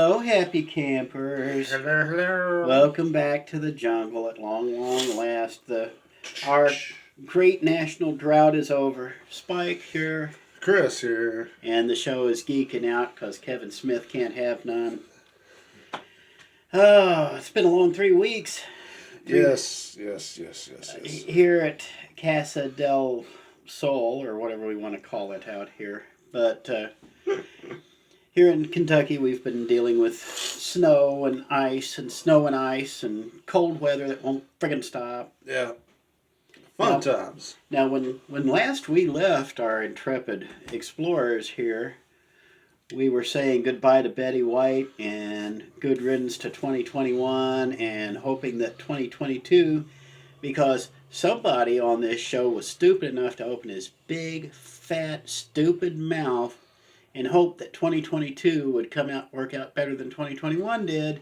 Hello, happy campers. Hello, hello. Welcome back to the jungle at long, long last. Our great national drought is over. Spike here. Chris here. And the show is geeking out because Kevin Smith can't have none. Oh, it's been a long 3 weeks. Yes. Here at Casa del Sol, or whatever we want to call it out here. But here in Kentucky, we've been dealing with snow and ice and cold weather that won't friggin' stop. Yeah. Fun times. Now, when last we left our intrepid explorers here, we were saying goodbye to Betty White and good riddance to 2021 and hoping that 2022, because somebody on this show was stupid enough to open his big, fat, stupid mouth and hope that 2022 would work out better than 2021 did.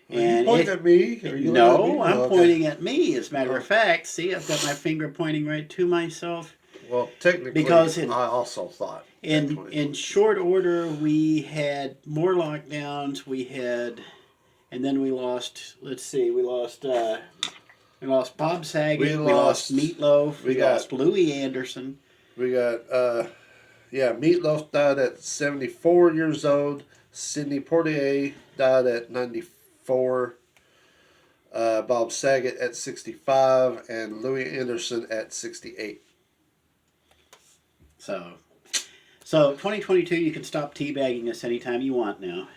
And you pointing at me? No, I'm pointing at me. As a matter of fact, see, I've got my finger pointing right to myself. Well, technically, because I also thought. In short order, we had more lockdowns. And then we lost. Let's see, we lost Bob Saget. We lost Meatloaf. We lost Louis Anderson. We got Meatloaf died at 74 years old. Sidney Poitier died at 94. Bob Saget at 65, and Louis Anderson at 68. So 2022, you can stop teabagging us anytime you want now.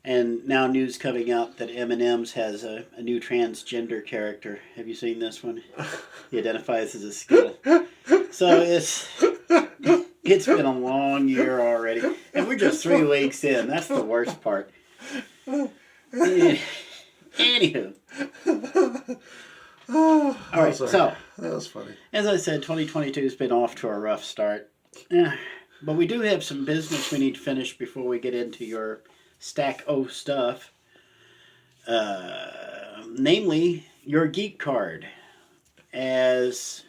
And now news coming out that M&M's has a new transgender character. Have you seen this one? He identifies as a Skittle. So it's been a long year already. And we're just 3 weeks in. That's the worst part. Anywho. All right, so that was funny. As I said, 2022 has been off to a rough start. But we do have some business we need to finish before we get into your stack O stuff. Namely, your Geek Card. As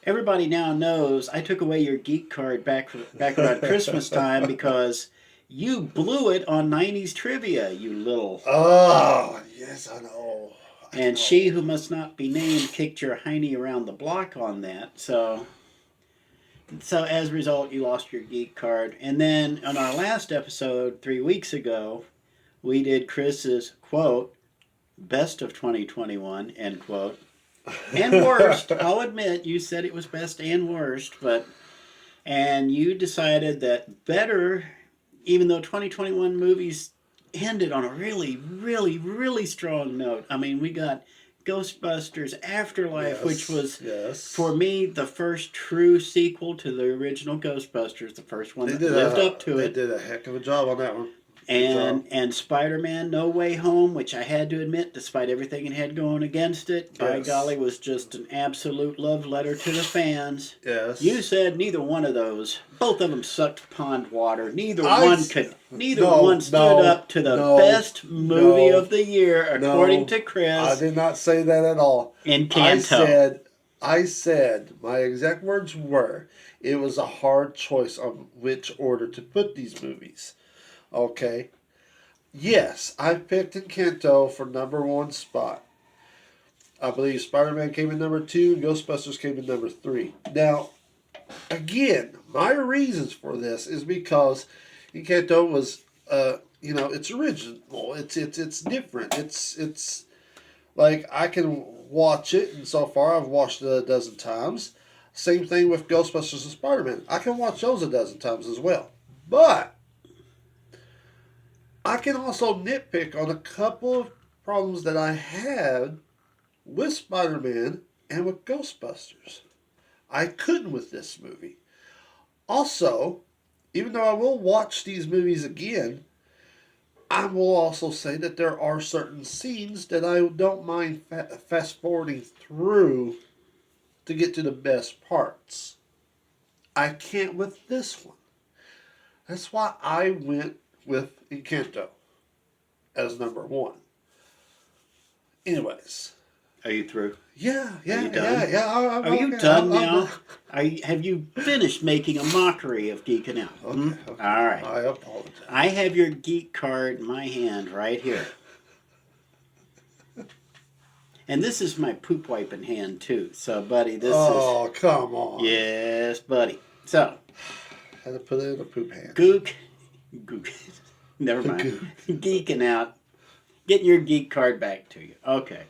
everybody now knows, I took away your Geek Card back around Christmas time because you blew it on 90s trivia, you little... Oh, yes, I know. And she who must not be named kicked your hiney around the block on that. So as a result, you lost your Geek Card. And then on our last episode 3 weeks ago, we did Chris's, quote, best of 2021, end quote. And worst. I'll admit, you said it was best and worst. And you decided that better, even though 2021 movies ended on a really, really, really strong note. I mean, we got Ghostbusters Afterlife, which was, for me, the first true sequel to the original Ghostbusters, the first one that lived up to it. They did a heck of a job on that one. And Spider-Man No Way Home, which I had to admit, despite everything it had going against it, by golly, was just an absolute love letter to the fans. Yes. You said neither one of those. Both of them sucked pond water. Neither one stood up to the best movie of the year, according to Chris. I did not say that at all. ENCANTO. I said, my exact words were, it was a hard choice on which order to put these movies. Okay. Yes, I picked ENCANTO for #1 spot. I believe Spider-Man came in #2 and Ghostbusters came in #3. Now, again, my reasons for this is because ENCANTO was, it's original. It's different. It's like I can watch it, and so far I've watched it a dozen times. Same thing with Ghostbusters and Spider-Man. I can watch those a dozen times as well. But I can also nitpick on a couple of problems that I had with Spider-Man and with Ghostbusters. I couldn't with this movie. Also, even though I will watch these movies again, I will also say that there are certain scenes that I don't mind fast-forwarding through to get to the best parts. I can't with this one. That's why I went with ENCANTO as #1. Anyways, Are you through? Yeah, yeah, Are you done? yeah. Are you Okay, done I'm now? done. Have you finished making a mockery of Geeking Out? Hmm? Okay, okay. All right. I apologize. I have your geek card in my hand right here. And this is my poop wiping hand too. So, buddy, this is... Oh, come on. Yes, buddy. So, Had to put it in a poop hand. Gook. Never mind. Geeking Out. Getting your geek card back to you. Okay.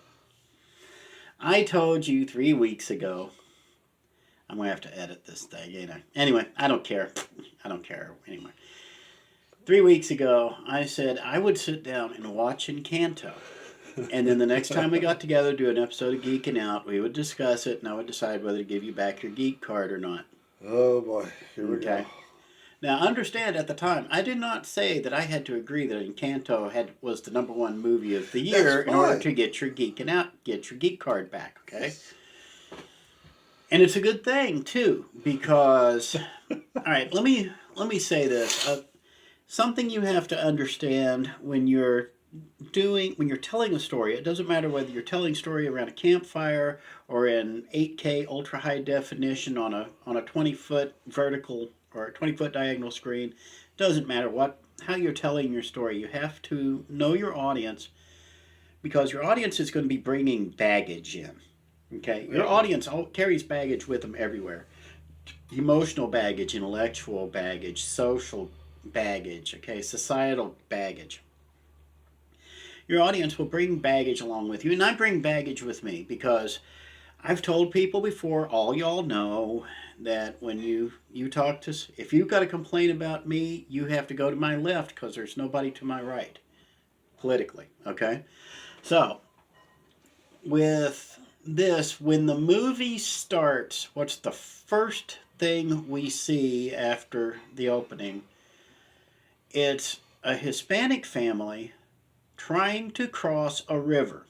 I told you 3 weeks ago. I'm going to have to edit this thing, ain't I? Anyway, I don't care. I don't care anymore. 3 weeks ago, I said I would sit down and watch ENCANTO. And then the next time we got together to do an episode of Geeking Out, we would discuss it, and I would decide whether to give you back your geek card or not. Oh, boy. Here we go. Now, understand, at the time, I did not say that I had to agree that ENCANTO was the #1 movie of the year in order to get your Geeking Out, get your geek card back, okay? And it's a good thing, too, because... All right, let me say this. Something you have to understand when you're telling a story, it doesn't matter whether you're telling a story around a campfire or in 8K ultra high definition on a 20-foot vertical or a 20-foot diagonal screen. Doesn't matter how you're telling your story. You have to know your audience, because your audience is going to be bringing baggage in. Okay, your audience carries baggage with them everywhere. Emotional baggage, intellectual baggage, social baggage, okay, societal baggage. Your audience will bring baggage along with you, and I bring baggage with me because I've told people before, all y'all know, that when you talk to, if you've got a complaint about me, you have to go to my left because there's nobody to my right, politically, okay? So, with this, when the movie starts, what's the first thing we see after the opening? It's a Hispanic family trying to cross a river.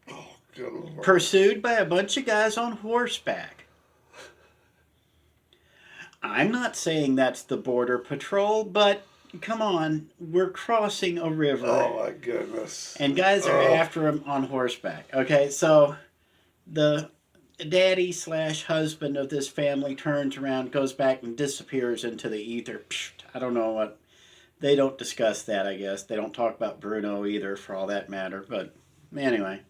Oh, good Lord. Pursued by a bunch of guys on horseback. I'm not saying that's the Border Patrol, but come on, we're crossing a river. Oh, my goodness. And guys are after them on horseback. Okay, so the daddy/husband of this family turns around, goes back, and disappears into the ether. I don't know what. They don't discuss that, I guess. They don't talk about Bruno either, for all that matter. But anyway.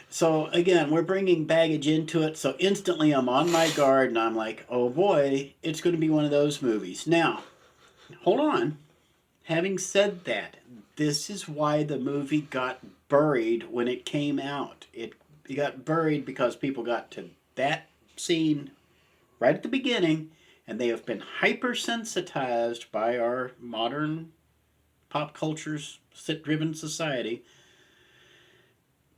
So, again, we're bringing baggage into it. So, instantly I'm on my guard, and I'm like, oh boy, it's going to be one of those movies. Now, hold on. Having said that, this is why the movie got buried when it came out. It got buried because people got to that scene right at the beginning, and they have been hypersensitized by our modern pop culture's driven society.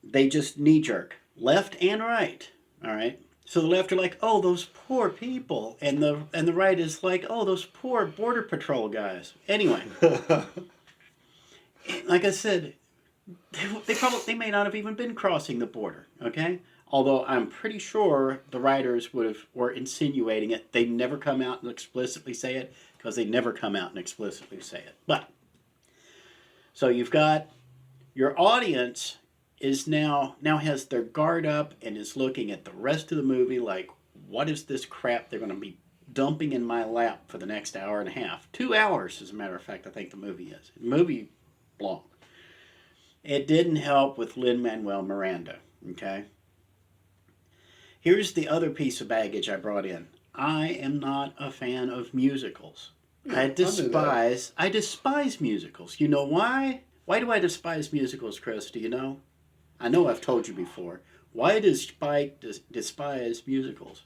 They just knee-jerk, left and right, all right? So the left are like, oh, those poor people, and the right is like, oh, those poor Border Patrol guys. Anyway, like I said, they may not have even been crossing the border, okay? Although I'm pretty sure the writers were insinuating it. They never come out and explicitly say it, because they never come out and explicitly say it. But, so you've got your audience is now has their guard up and is looking at the rest of the movie like, what is this crap they're going to be dumping in my lap for the next hour and a half? 2 hours, as a matter of fact, I think the movie is. Movie long. It didn't help with Lin-Manuel Miranda, okay? Here's the other piece of baggage I brought in. I am not a fan of musicals. Yeah, I despise musicals. You know why? Why do I despise musicals, Chris? Do you know? I know I've told you before. Why does Spike despise musicals?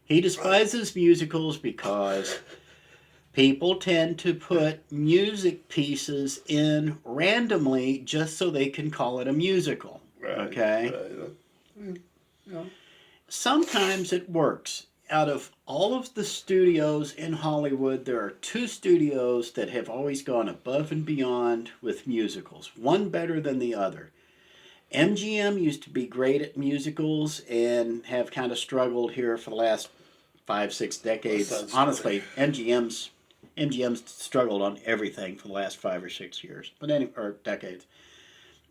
He despises musicals because people tend to put music pieces in randomly just so they can call it a musical. Okay? Right. Yeah. Sometimes it works. Out of all of the studios in Hollywood, there are 2 studios that have always gone above and beyond with musicals. One better than the other. MGM used to be great at musicals and have kind of struggled here for the last 5-6 decades. Honestly, MGM's struggled on everything for the last 5 or 6 years, or decades.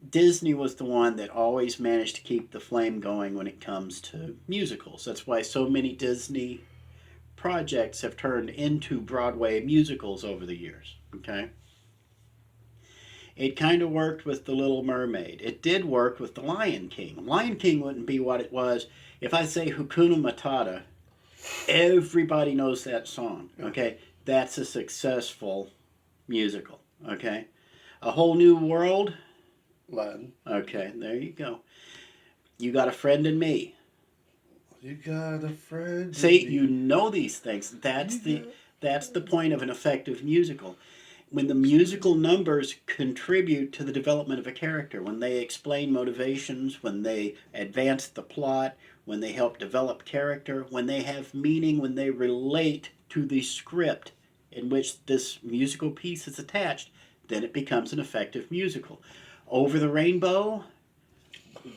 Disney was the one that always managed to keep the flame going when it comes to musicals. That's why so many Disney projects have turned into Broadway musicals over the years. Okay? It kind of worked with The Little Mermaid. It did work with The Lion King. Lion King wouldn't be what it was if I say Hakuna Matata. Everybody knows that song. Okay, that's a successful musical. Okay, A Whole New World. Latin. Okay, there you go. You Got a Friend in Me. You got a friend. See, you know these things. That's the point of an effective musical. When the musical numbers contribute to the development of a character, when they explain motivations, when they advance the plot, when they help develop character, when they have meaning, when they relate to the script in which this musical piece is attached, then it becomes an effective musical. Over the Rainbow,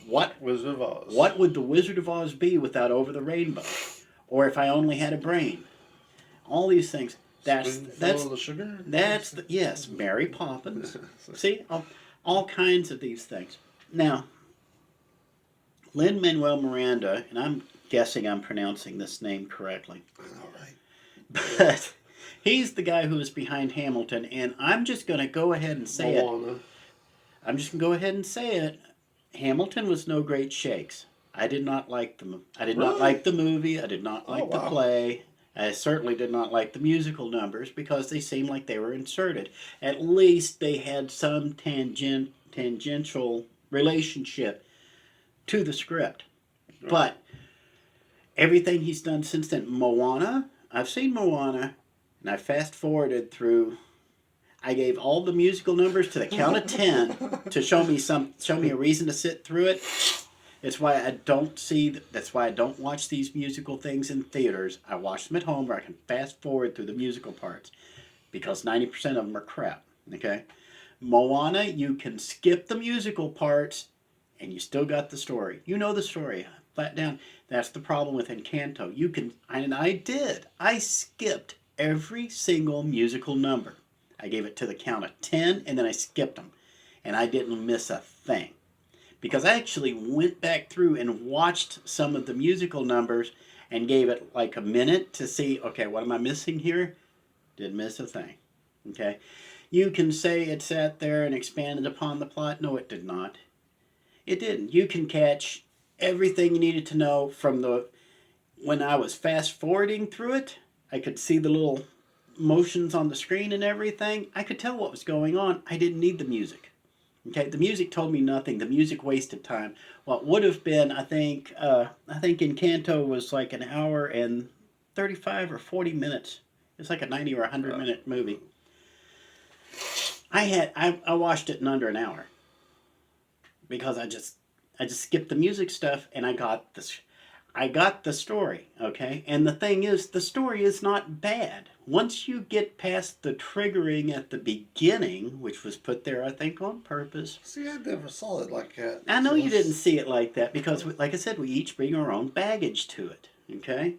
what Wizard of Oz. what would the Wizard of Oz be without Over the Rainbow? Or If I Only Had a Brain? All these things. That's the sugar. Yes, Mary Poppins. See, all kinds of these things. Now, Lin-Manuel Miranda, and I'm guessing I'm pronouncing this name correctly. All right. But he's the guy who is behind Hamilton, and I'm just going to go ahead and say Moana. it. I'm just going to go ahead and say it. Hamilton was no great shakes. I did not like the not like the movie. I did not like the play. I certainly did not like the musical numbers because they seemed like they were inserted. At least they had some tangential relationship to the script. Right. But everything he's done since then, Moana, I've seen Moana, and I fast forwarded through. I gave all the musical numbers to the count of 10 to show me a reason to sit through it. That's why I don't watch these musical things in theaters. I watch them at home where I can fast forward through the musical parts because 90% of them are crap. Okay? Moana, you can skip the musical parts and you still got the story. You know the story. Flat down. That's the problem with Encanto. I skipped every single musical number. I gave it to the count of 10 and then I skipped them. And I didn't miss a thing. Because I actually went back through and watched some of the musical numbers and gave it like a minute to see, okay, what am I missing here? Didn't miss a thing. Okay? You can say it sat there and expanded upon the plot. No, it did not. It didn't. You can catch everything you needed to know when I was fast forwarding through it. I could see the little motions on the screen and everything. I could tell what was going on. I didn't need the music. Okay, the music told me nothing. The music wasted time. What would have been, I think Encanto was like an hour and 35 or 40 minutes. It's like a 90 or 100-minute movie. I watched it in under an hour because I just skipped the music stuff and I got the story. Okay, and the thing is, the story is not bad. Once you get past the triggering at the beginning, which was put there, I think, on purpose. See, I never saw it like that. I know you didn't see it like that because, like I said, we each bring our own baggage to it, okay?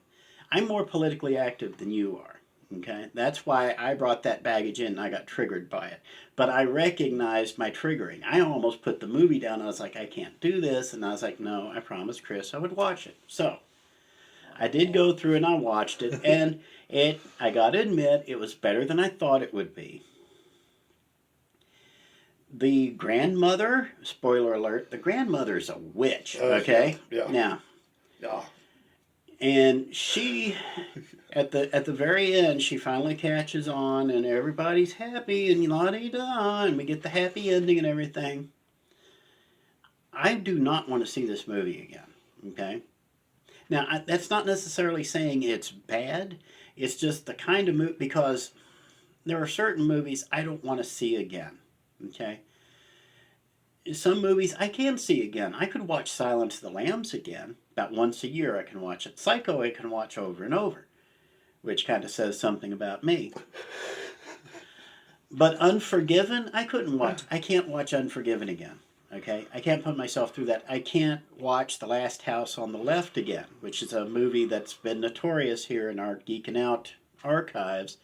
I'm more politically active than you are, okay? That's why I brought that baggage in and I got triggered by it. But I recognized my triggering. I almost put the movie down. I was like, I can't do this. And I was like, no, I promised Chris I would watch it. So I did go through and I watched it, and I got to admit, it was better than I thought it would be. The grandmother, spoiler alert, the grandmother's a witch, okay? Yeah. Now. Yeah. And she, at the very end, she finally catches on, and everybody's happy, and la-di-da, and we get the happy ending and everything. I do not want to see this movie again, okay? Now, that's not necessarily saying it's bad. It's just the kind of movie, because there are certain movies I don't want to see again, okay? Some movies I can see again. I could watch Silence of the Lambs again. About once a year I can watch it. Psycho I can watch over and over, which kind of says something about me. But Unforgiven, I can't watch Unforgiven again. Okay, I can't put myself through that. I can't watch The Last House on the Left again, which is a movie that's been notorious here in our Geekin' Out archives.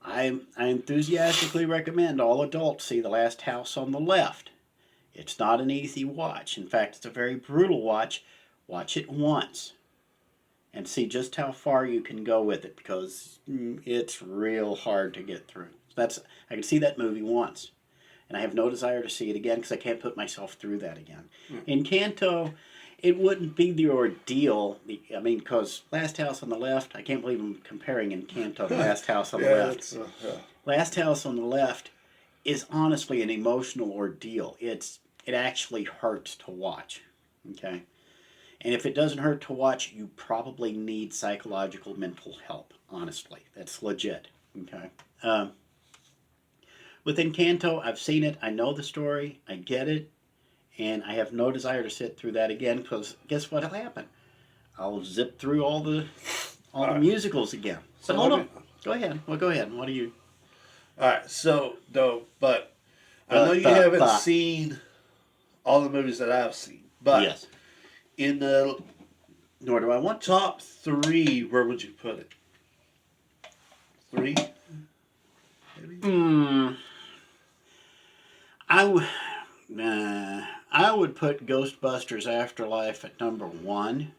I enthusiastically recommend all adults see The Last House on the Left. It's not an easy watch. In fact, it's a very brutal watch. Watch it once and see just how far you can go with it because it's real hard to get through. I can see that movie once, and I have no desire to see it again because I can't put myself through that again. ENCANTO, it wouldn't be the ordeal. I mean, because Last House on the Left, I can't believe I'm comparing ENCANTO to Last House on the Left. Last House on the Left is honestly an emotional ordeal. It actually hurts to watch. Okay? And if it doesn't hurt to watch, you probably need psychological mental help. Honestly, that's legit. Okay. With ENCANTO, I've seen it. I know the story. I get it, and I have no desire to sit through that again. Because guess what'll happen? I'll zip through all the musicals again. So But hold on. Go ahead. Well, go ahead. What do you? All right. So though, but I know you haven't seen all the movies that I've seen, but Yes. in the Nor do I want to. top 3, where would you put it? 3? Maybe? I would put Ghostbusters Afterlife at number 1.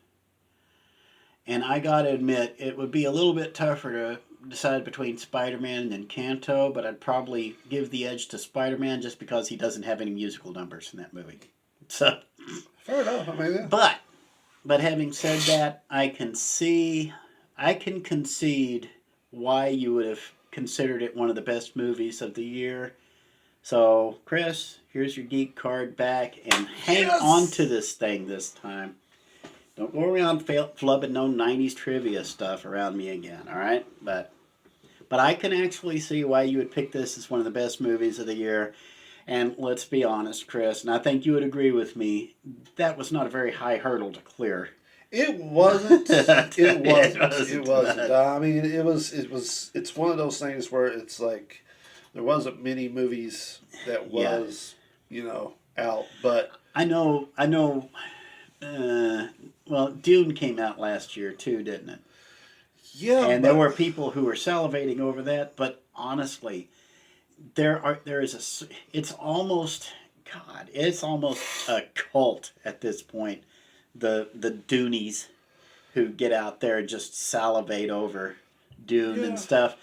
And I gotta admit, it would be a little bit tougher to decide between Spider-Man and ENCANTO, but I'd probably give the edge to Spider-Man just because he doesn't have any musical numbers in that movie. So, fair enough. I mean, yeah. But having said that, I can concede why you would have considered it one of the best movies of the year. So, Chris, here's your geek card back, and hang on to this thing this time. Don't go around flubbing no 90s trivia stuff around me again, all right? But I can actually see why you would pick this as one of the best movies of the year. And let's be honest, Chris, and I think you would agree with me, that was not a very high hurdle to clear. It wasn't. It wasn't. I mean, it's one of those things where it's like there wasn't many movies that was, out, but I know. Well, Dune came out last year too, didn't it? Yeah. And there were people who were salivating over that, but honestly, it's almost a cult at this point. The Doonies who get out there and just salivate over Dune and stuff.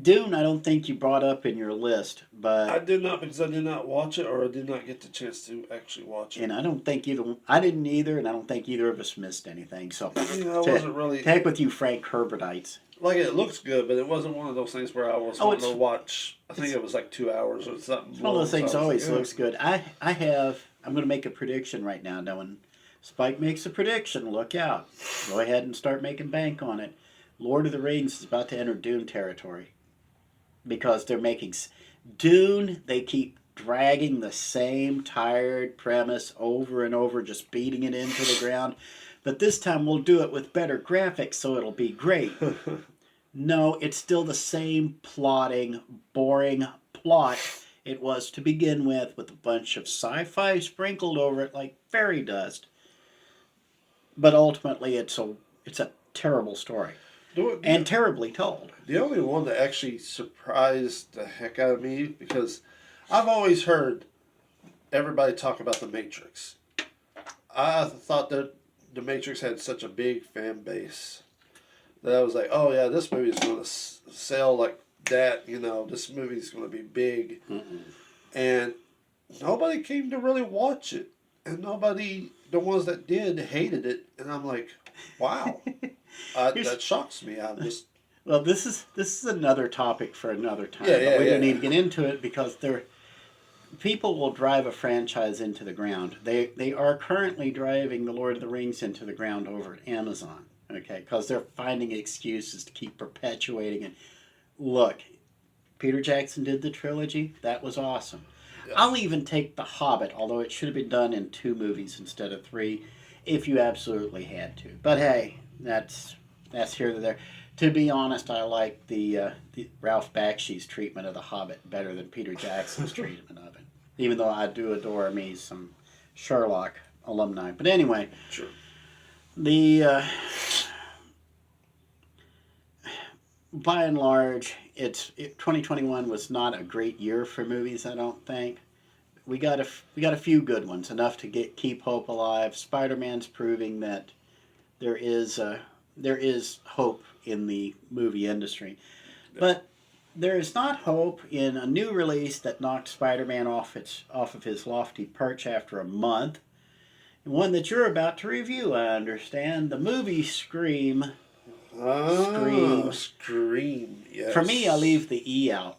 Dune, I don't think you brought up in your list, but I did not, because I did not watch it, or I did not get the chance to actually watch it. And I didn't either, and I don't think either of us missed anything. So I wasn't really. Heck with you, Frank Herbertites. Like, it looks good, but it wasn't one of those things where I was wanting to watch. I think it was like 2 hours or something. One of those things always looks good. I'm going to make a prediction right now. Now, when Spike makes a prediction, look out. Go ahead and start making bank on it. Lord of the Rings is about to enter Dune territory. Because they're making Dune, they keep dragging the same tired premise over and over, just beating it into the ground. But this time we'll do it with better graphics, so it'll be great. No, it's still the same plotting, boring plot it was to begin with a bunch of sci-fi sprinkled over it like fairy dust. But ultimately, it's a terrible story. And terribly told. The only one that actually surprised the heck out of me, because I've always heard everybody talk about The Matrix. I thought that The Matrix had such a big fan base that I was like, oh yeah, this movie is going to sell like that, this movie is going to be big. Mm-mm. And nobody came to really watch it. And the ones that did, hated it. And I'm like, wow. That shocks me. Well, this is another topic for another time. Yeah, we don't need to get into it because people will drive a franchise into the ground. They are currently driving the Lord of the Rings into the ground over at Amazon. Okay, because they're finding excuses to keep perpetuating it. Look, Peter Jackson did the trilogy. That was awesome. Yeah. I'll even take The Hobbit, although it should have been done in 2 movies instead of 3, if you absolutely had to. But hey, that's here or there. To be honest, I like the Ralph Bakshi's treatment of The Hobbit better than Peter Jackson's treatment of it. Even though I do adore me some Sherlock alumni. But anyway, sure. By and large, 2021 was not a great year for movies, I don't think. we got a few good ones, enough to keep hope alive. Spider-Man's proving that there is hope in the movie industry, but there is not hope in a new release that knocked Spider-Man off of his lofty perch after a month. One that you're about to review, I understand, the movie Scream. Scream. Yes. For me, I leave the E out,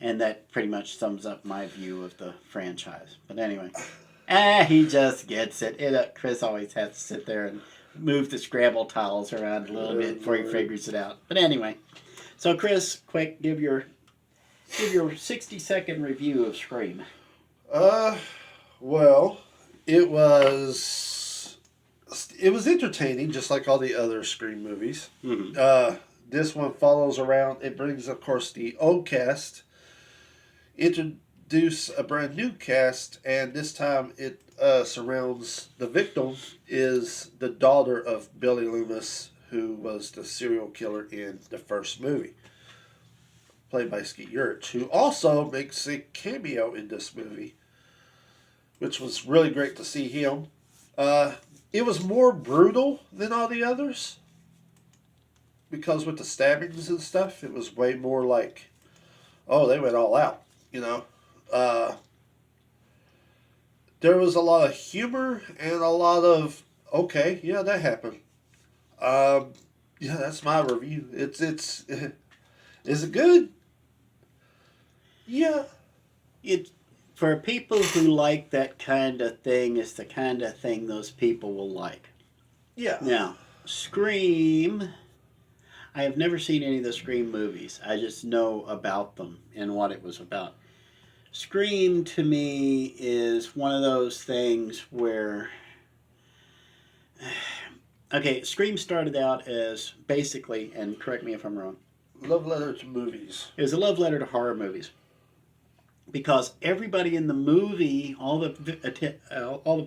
and that pretty much sums up my view of the franchise. But anyway, he just gets it. Chris always has to sit there and move the Scrabble tiles around a little bit before he figures it out. But anyway, so Chris, quick, give your 60-second review of Scream. Well, it was entertaining, just like all the other Scream movies. Mm-hmm. This one follows around. It brings, of course, the old cast, introduce a brand new cast, and this time it surrounds the victim is the daughter of Billy Loomis, who was the serial killer in the first movie, played by Skeet Ulrich, who also makes a cameo in this movie, which was really great to see him. It was more brutal than all the others, because with the stabbings and stuff, it was way more like, oh, they went all out, you know. There was a lot of humor and a lot of, okay, yeah, that happened. Yeah, that's my review. It's is it good? Yeah. It, for people who like that kind of thing, is the kind of thing those people will like. Yeah. Now, Scream, I have never seen any of the Scream movies. I just know about them and what it was about. Scream, to me, is one of those things where... Okay, Scream started out as basically, and correct me if I'm wrong, Love letter to movies. it was a love letter to horror movies. Because everybody in the movie, all the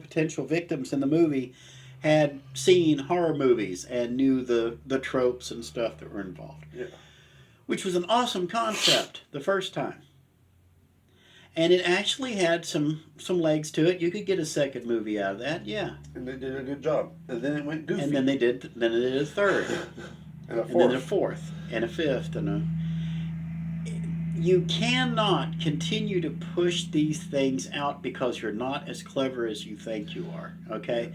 potential victims in the movie, had seen horror movies and knew the tropes and stuff that were involved. Yeah. Which was an awesome concept the first time. And it actually had some legs to it. You could get a second movie out of that, yeah. And they did a good job. And then it went goofy. And then they did a third. And a fourth. And then a fourth. And a fifth. You cannot continue to push these things out because you're not as clever as you think you are, okay?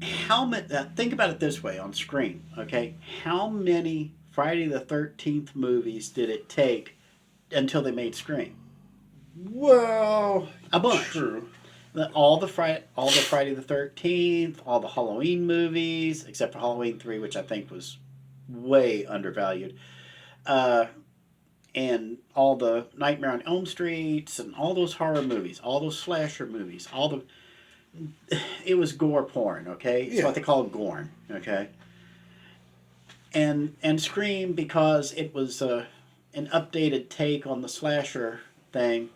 Think about it this way on Scream, okay? How many Friday the 13th movies did it take until they made Scream? Well, a bunch. True. All the Friday the 13th, all the Halloween movies, except for Halloween 3, which I think was way undervalued. And all the Nightmare on Elm Streets and all those horror movies, all those slasher movies, it was gore porn, okay? It's what they call gorn, okay? And Scream, because it was an updated take on the slasher thing,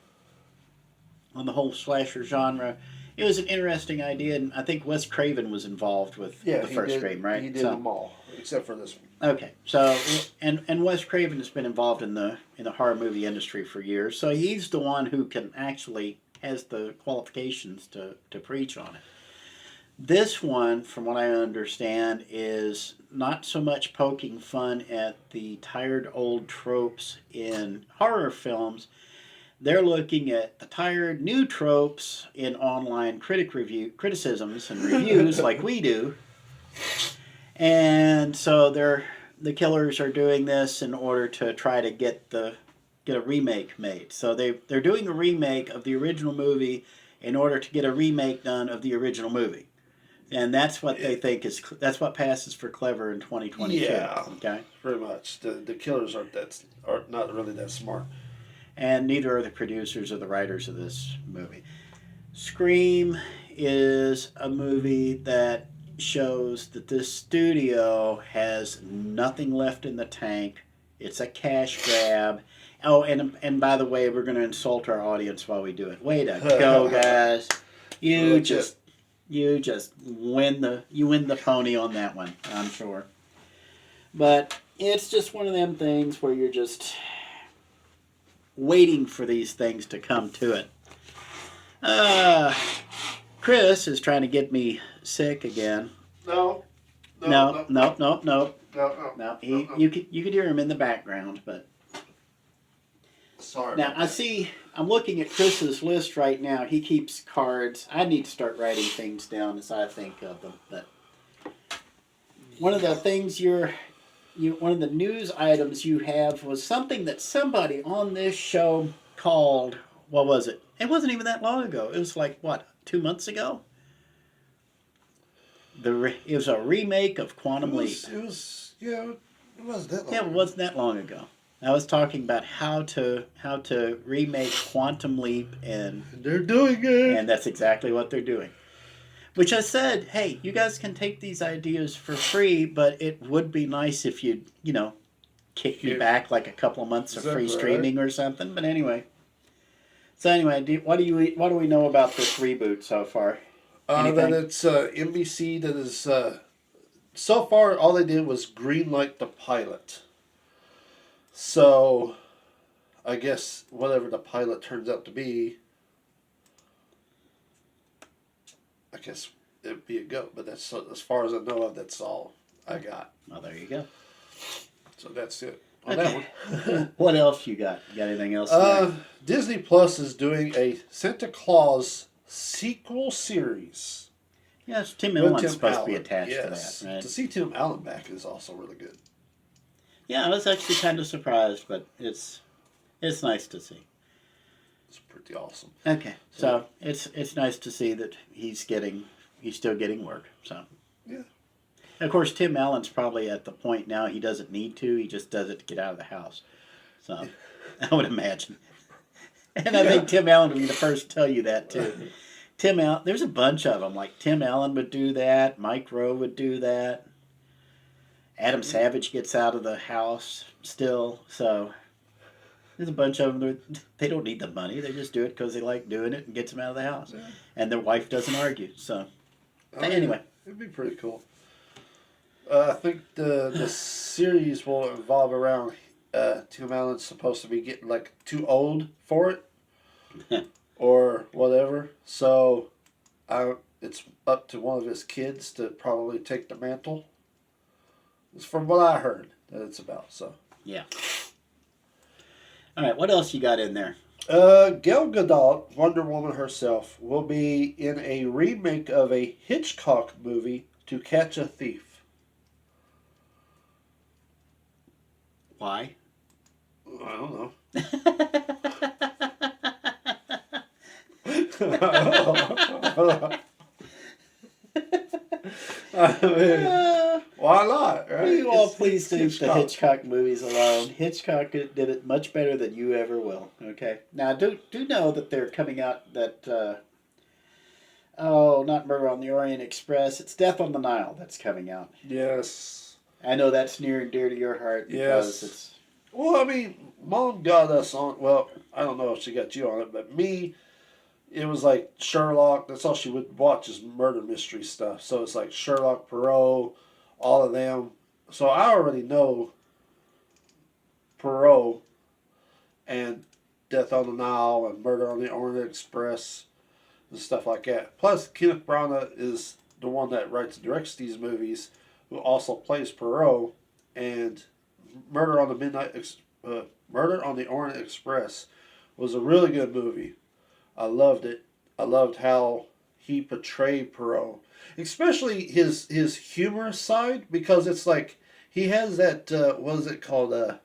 on the whole slasher genre, it was an interesting idea, and I think Wes Craven was involved with the first Scream, right? He did them all, except for this one. Okay, so and Wes Craven has been involved in the horror movie industry for years, so he's the one who can actually has the qualifications to preach on it. This one, from what I understand, is not so much poking fun at the tired old tropes in horror films. They're looking at the tired new tropes in online criticisms and reviews like we do. And so the killers are doing this in order to try to get a remake made. So they're doing a remake of the original movie in order to get a remake done of the original movie. And that's what they think that's what passes for clever in 2022. Yeah, okay, pretty much. The killers are not really that smart. And neither are the producers or the writers of this movie. Scream is a movie that shows that this studio has nothing left in the tank. It's a cash grab. Oh, and by the way, we're going to insult our audience while we do it. Way to go, guys! You just win the pony on that one, I'm sure. But it's just one of them things where you're just... waiting for these things to come to it. Chris is trying to get me sick again. No. No. No. You could hear him in the background, but sorry. now I'm looking at Chris's list right now. He keeps cards. I need to start writing things down as I think of them. But one of the things one of the news items you have was something that somebody on this show called. What was it? It wasn't even that long ago. It was like what, 2 months ago. It was a remake of Quantum Leap. It wasn't that long. Yeah, it wasn't that long ago. I was talking about how to remake Quantum Leap, and they're doing it. And that's exactly what they're doing. Which I said, hey, you guys can take these ideas for free, but it would be nice if you'd, kick me back like a couple of months of free streaming or something. But anyway. So anyway, what do we know about this reboot so far? That it's NBC that is so far all they did was greenlight the pilot. So I guess whatever the pilot turns out to be, I guess it'd be a go. But that's as far as I know of. That's all I got. Well, there you go. So that's it on that one. What else you got? You got anything else? Disney Plus is doing a Santa Claus sequel series. Yes, Tim Allen's supposed to be attached to that, right? To see Tim Allen back is also really good. Yeah, I was actually kind of surprised, but it's nice to see. It's pretty awesome. Okay, so it's nice to see that he's still getting work. So yeah. Of course, Tim Allen's probably at the point now he doesn't need to. He just does it to get out of the house. So I would imagine. And I think Tim Allen would be the first to tell you that too. Tim Allen, there's a bunch of them. Like Tim Allen would do that. Mike Rowe would do that. Adam Savage gets out of the house still. So there's a bunch of them. They don't need the money. They just do it because they like doing it and gets them out of the house. Yeah. And their wife doesn't argue. So anyway. It'd be pretty cool. I think the series will revolve around Tim Allen's supposed to be getting like too old for it. Or whatever. So it's up to one of his kids to probably take the mantle. It's from what I heard that it's about. So yeah. All right, what else you got in there? Gal Gadot, Wonder Woman herself, will be in a remake of a Hitchcock movie, To Catch a Thief. Why? I don't know. I mean, why not? Right? You all please leave the Hitchcock movies alone. Hitchcock did it much better than you ever will. Okay. Now, do know that they're coming out that not Murder on the Orient Express. It's Death on the Nile that's coming out. Yes. I know that's near and dear to your heart because it's. Well, I mean, Mom got us on. Well, I don't know if she got you on it, but me. It was like Sherlock. That's all she would watch is murder mystery stuff. So it's like Sherlock, Poirot, all of them. So I already know Poirot and Death on the Nile and Murder on the Orient Express and stuff like that. Plus, Kenneth Branagh is the one that writes and directs these movies, who also plays Poirot. And Murder on the Orient Express was a really good movie. I loved it. I loved how he portrayed Poirot, especially his humorous side, because it's like he has that what is it called I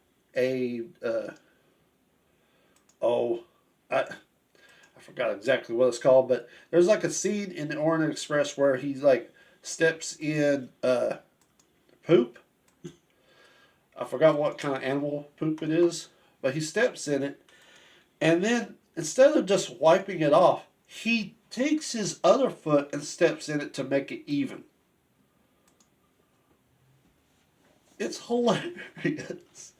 forgot exactly what it's called, but there's like a scene in the Orient Express where he like steps in poop. I forgot what kind of animal poop it is, but he steps in it, and then instead of just wiping it off, he takes his other foot and steps in it to make it even. It's hilarious.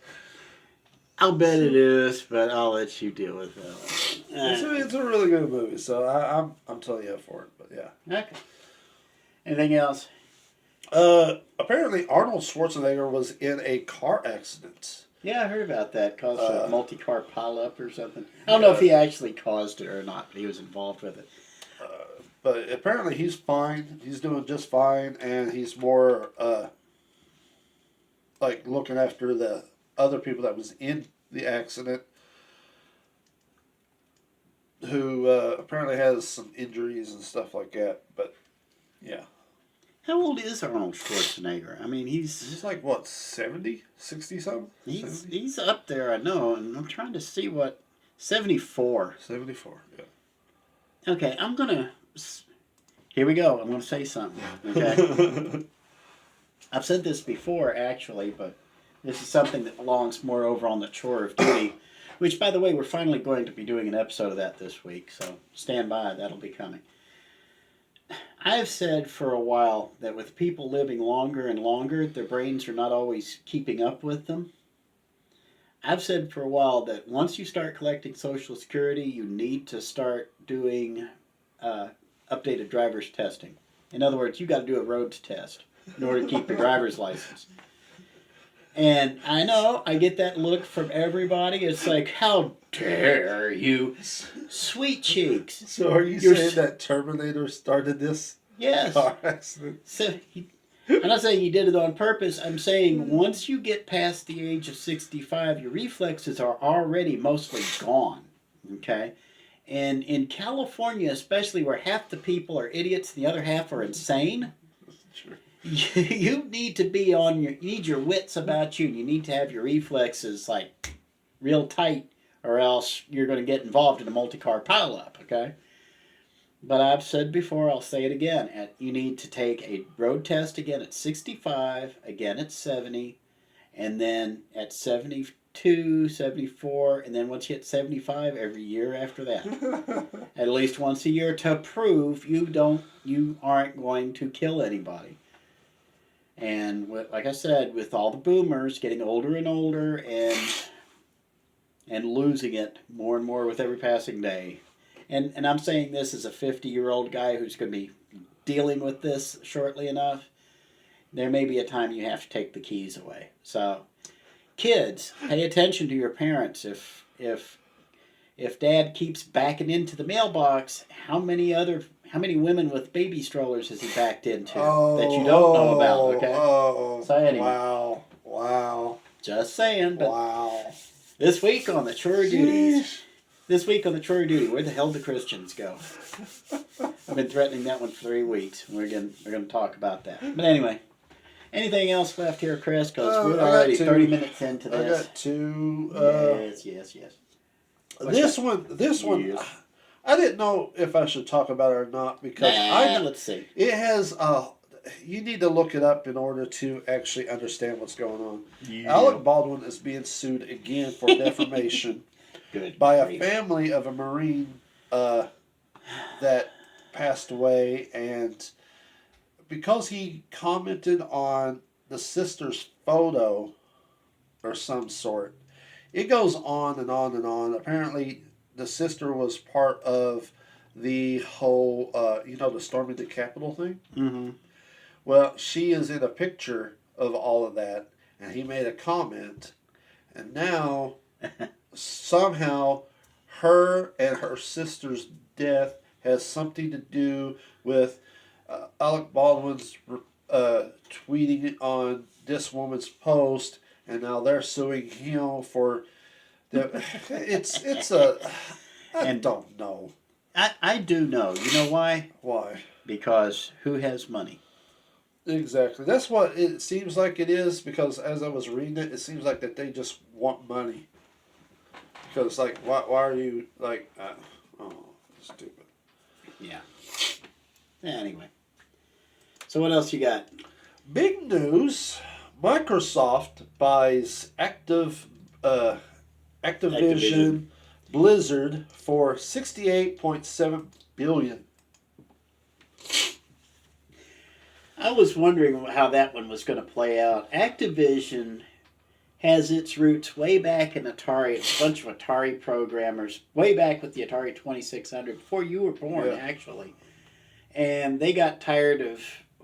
I'll bet it is, but I'll let you deal with that. It's a really good movie, so I'm telling you for it. But yeah. Okay. Anything else? Apparently, Arnold Schwarzenegger was in a car accident Yeah, I heard about that. Caused a multi-car pileup or something. I don't know if he actually caused it or not, but he was involved with it. But apparently he's fine. He's doing just fine, and he's more like looking after the other people that was in the accident, who apparently has some injuries and stuff like that. But yeah, How old is Arnold Schwarzenegger? I mean, he's like what 70, 60 something. he's up there, I know, and I'm trying to see what 74. 74. Yeah. Okay, I'm gonna. Here we go. I'm gonna say something. Okay. I've said this before, actually, but this is something that belongs more over on the chore of duty, which, by the way, we're finally going to be doing an episode of that this week, so stand by. That'll be coming. I've said for a while that with people living longer and longer, their brains are not always keeping up with them. I've said for a while that once you start collecting Social Security, you need to start doing updated driver's testing. In other words, you got to do a roads test in order to keep your driver's license. And I know I get that look from everybody. It's like, how dare you, sweet cheeks. So are you saying that Terminator started this Yes. car accident? So I'm not saying he did it on purpose. I'm saying once you get past the age of 65, your reflexes are already mostly gone. Okay? And in California, especially where half the people are idiots and the other half are insane, Sure. you need to be you need your wits about you, and you need to have your reflexes like real tight, or else you're going to get involved in a multi-car pileup, okay? But I've said before, I'll say it again, you need to take a road test again at 65, again at 70, and then at 72, 74, and then once you hit 75, every year after that. At least once a year to prove you aren't going to kill anybody. And like I said, with all the boomers getting older and older and losing it more and more with every passing day. And I'm saying this as a 50-year-old guy who's going to be dealing with this shortly enough. There may be a time you have to take the keys away. So, kids, pay attention to your parents. If Dad keeps backing into the mailbox, how many women with baby strollers has he backed into that you don't know about? Okay. So anyway, wow. Just saying. But wow. This week on the chore duties. This week on the chore duty, where the hell do Christians go? I've been threatening that one for 3 weeks. We're going to talk about that. But anyway, anything else left here, Chris? Because we're already 30 minutes into this. I got two. Yes. This one. Yes. I didn't know if I should talk about it or not because let's see. It has. You need to look it up in order to actually understand what's going on. Yeah. Alec Baldwin is being sued again for defamation by a family of a Marine that passed away, and because he commented on the sister's photo or some sort. It goes on and on and on. Apparently, the sister was part of the whole, the storming the Capitol thing. Mm-hmm. Well, she is in a picture of all of that, and he made a comment, and now somehow her and her sister's death has something to do with Alec Baldwin's tweeting on this woman's post, and now they're suing him for I don't know. I do know. You know why? Why? Because who has money? Exactly. That's what it seems like it is, because as I was reading it, it seems like that they just want money. Because like, why are you like, stupid. Yeah. Anyway. So what else you got? Big news. Microsoft buys Activision Blizzard for $68.7 billion. I was wondering how that one was going to play out. Activision has its roots way back in Atari. It's a bunch of Atari programmers, way back with the Atari 2600, before you were born, actually. And they got tired of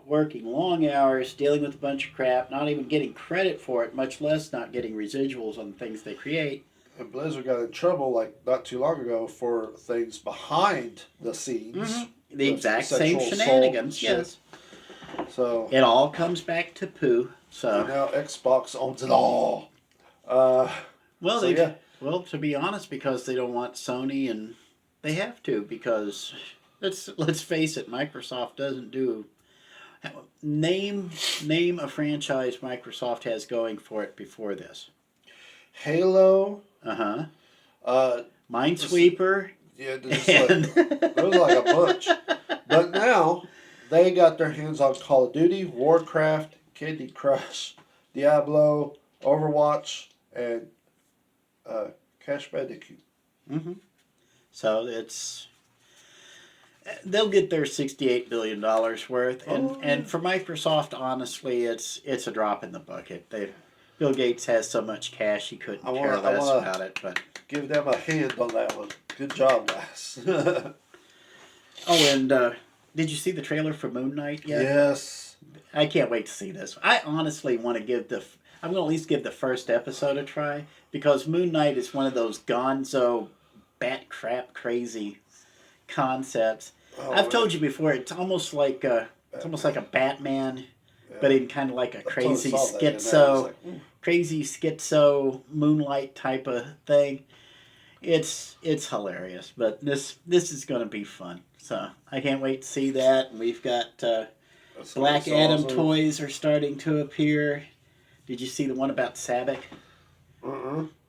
working long hours, dealing with a bunch of crap, not even getting credit for it, much less not getting residuals on the things they create. And Blizzard got in trouble like not too long ago for things behind the scenes. The exact same sexual assault shenanigans, and shit. yes. So It all comes back to poo. So now Xbox owns it all. well, so yeah. well, to be honest, because they don't want Sony, and they have to, because let's face it, Microsoft doesn't do. Name a franchise Microsoft has going for it before this. Halo. Minesweeper. Yeah, there was like a bunch. But now they got their hands on Call of Duty, Warcraft, Candy Crush, Diablo, Overwatch, and Crash Bandicoot. So they'll get their $68 billion worth, and for Microsoft, honestly, it's a drop in the bucket. Bill Gates has so much cash he couldn't care less about it. But give them a hand on that one. Good job, guys. and did you see the trailer for Moon Knight yet? Yes. I can't wait to see this. I honestly want to I'm going to at least give the first episode a try, because Moon Knight is one of those gonzo, bat crap crazy concepts. I've told you before, it's almost like a Batman, but in kind of like a crazy schizo Moonlight type of thing. It's hilarious, but this is going to be fun. So I can't wait to see that. And we've got Black Adam toys are starting to appear. Did you see the one about Sabbath?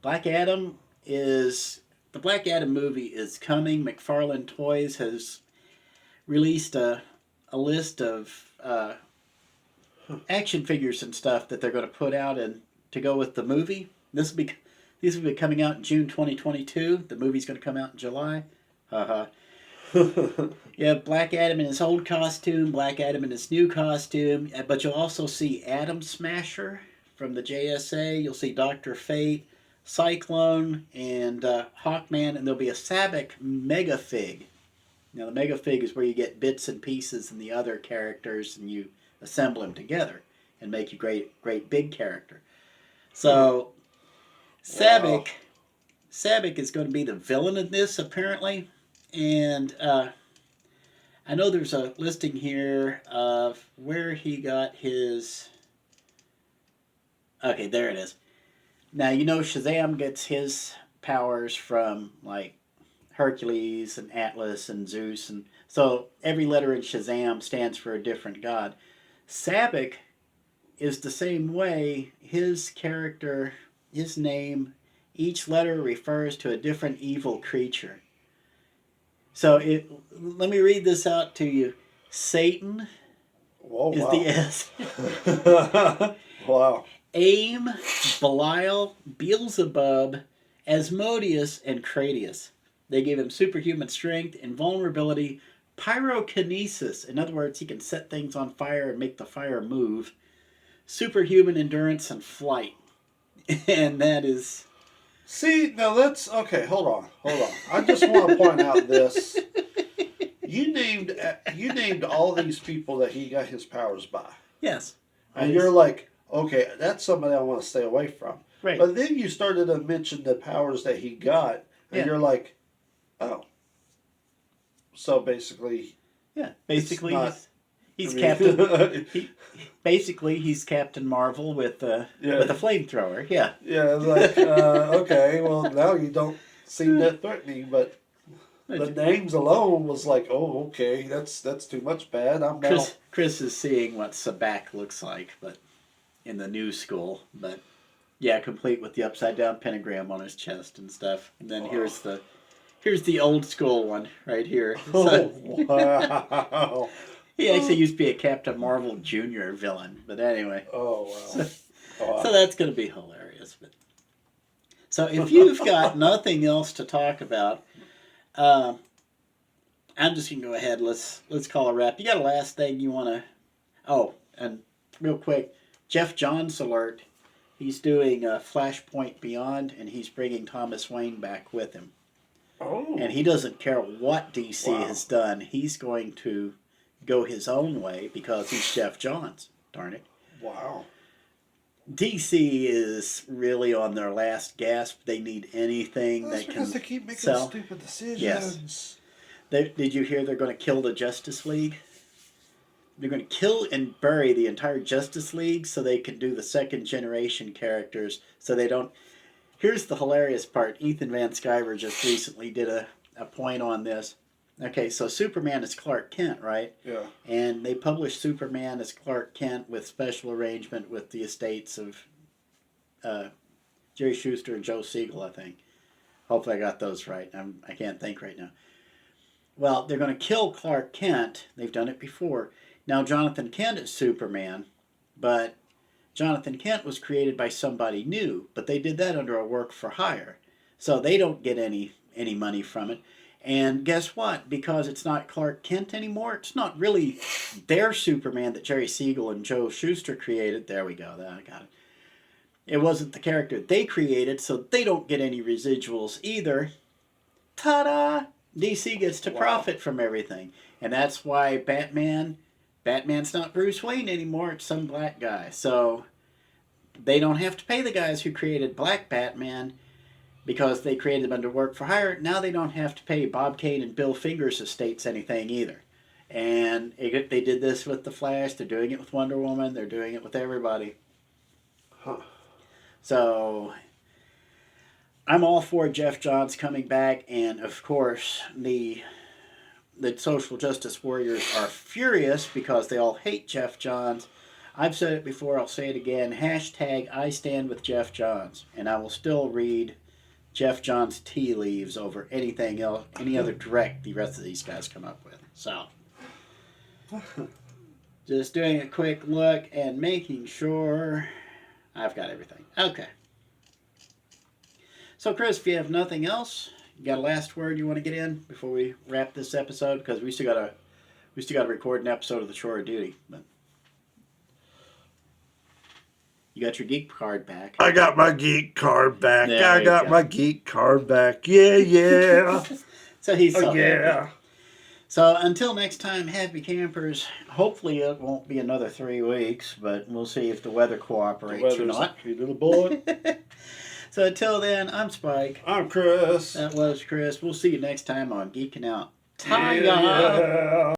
Black Adam the Black Adam movie is coming. McFarlane Toys has released a list of action figures and stuff that they're going to put out and to go with the movie. These will be coming out in June 2022. The movie's going to come out in July. Yeah, Black Adam in his old costume, Black Adam in his new costume, but you'll also see Atom Smasher from the JSA. You'll see Dr. Fate, Cyclone, and Hawkman, and there'll be a Sabbath Mega Fig. Now, the Mega Fig is where you get bits and pieces and the other characters, and you assemble them together and make a great big character. So, Sabbath is going to be the villain in this, apparently. And I know there's a listing here of where he got his... Okay, there it is. Now, you know Shazam gets his powers from, like, Hercules and Atlas and Zeus. And so every letter in Shazam stands for a different god. Sabbath is the same way. His character, his name, each letter refers to a different evil creature. So let me read this out to you. Satan is the S. Wow. Aim, Belial, Beelzebub, Asmodeus, and Cratius. They gave him superhuman strength, invulnerability, pyrokinesis. In other words, he can set things on fire and make the fire move. Superhuman endurance and flight. And that is... See, now let's... Okay, hold on. I just want to point out this. You named all these people that he got his powers by. Yes. And you're like, okay, that's somebody I want to stay away from. Right. But then you started to mention the powers that he got, and you're like, oh. So basically... Yeah, basically he's Captain... He's Captain Marvel with a flamethrower. Yeah. Yeah, like okay, well now you don't seem that threatening, but the names alone was like, oh, okay, that's too much bad. Chris is seeing what Sabak looks like, but in the new school. But yeah, complete with the upside down pentagram on his chest and stuff. And then here's the old school one right here. Oh, wow. He actually used to be a Captain Marvel Jr. villain, but anyway. Oh, wow. So that's going to be hilarious. But so if you've got nothing else to talk about, I'm just going to go ahead. Let's call a wrap. You got a last thing you want to... Oh, and real quick, Jeff Johns alert. He's doing Flashpoint Beyond, and he's bringing Thomas Wayne back with him. Oh. And he doesn't care what DC has done. He's going to go his own way because he's Jeff Johns. Darn it. Wow. DC is really on their last gasp. They need anything That's that because can they keep making sell. stupid decisions. Yes. Did you hear they're going to kill the Justice League? They're going to kill and bury the entire Justice League so they can do the second generation characters. So they don't. Here's the hilarious part. Ethan Van Sciver just recently did a point on this. Okay, so Superman is Clark Kent, right? Yeah. And they published Superman as Clark Kent with special arrangement with the estates of Jerry Schuster and Joe Siegel, I think. Hopefully I got those right. I can't think right now. Well, they're going to kill Clark Kent. They've done it before. Now, Jonathan Kent is Superman, but Jonathan Kent was created by somebody new, but they did that under a work for hire. So they don't get any money from it. And guess what? Because it's not Clark Kent anymore, it's not really their Superman that Jerry Siegel and Joe Shuster created. There we go. I got it. It wasn't the character they created, so they don't get any residuals either. Ta-da! DC gets to profit from everything. And that's why Batman's not Bruce Wayne anymore. It's some black guy. So they don't have to pay the guys who created Black Batman because they created them under work for hire. Now they don't have to pay Bob Kane and Bill Fingers' estates anything either. And they did this with The Flash. They're doing it with Wonder Woman. They're doing it with everybody. Huh. So I'm all for Jeff Johns coming back. And, of course, the social justice warriors are furious because they all hate Jeff Johns. I've said it before. I'll say it again. # I stand with Jeff Johns. And I will still read Jeff Johns' tea leaves over anything else, any other direct the rest of these guys come up with. So, just doing a quick look and making sure I've got everything. Okay. So, Chris, if you have nothing else, you got a last word you want to get in before we wrap this episode? Because we still got to record an episode of The Shore of Duty. But you got your Geek Card back. I got my Geek Card back. There I you got go. my Geek Card back. Yeah, yeah. So he's so yeah. happy. So until next time, happy campers. Hopefully it won't be another 3 weeks, but we'll see if the weather cooperates or not. Little boy. So until then, I'm Spike. I'm Chris. That was Chris. We'll see you next time on Geeking Out. Yeah.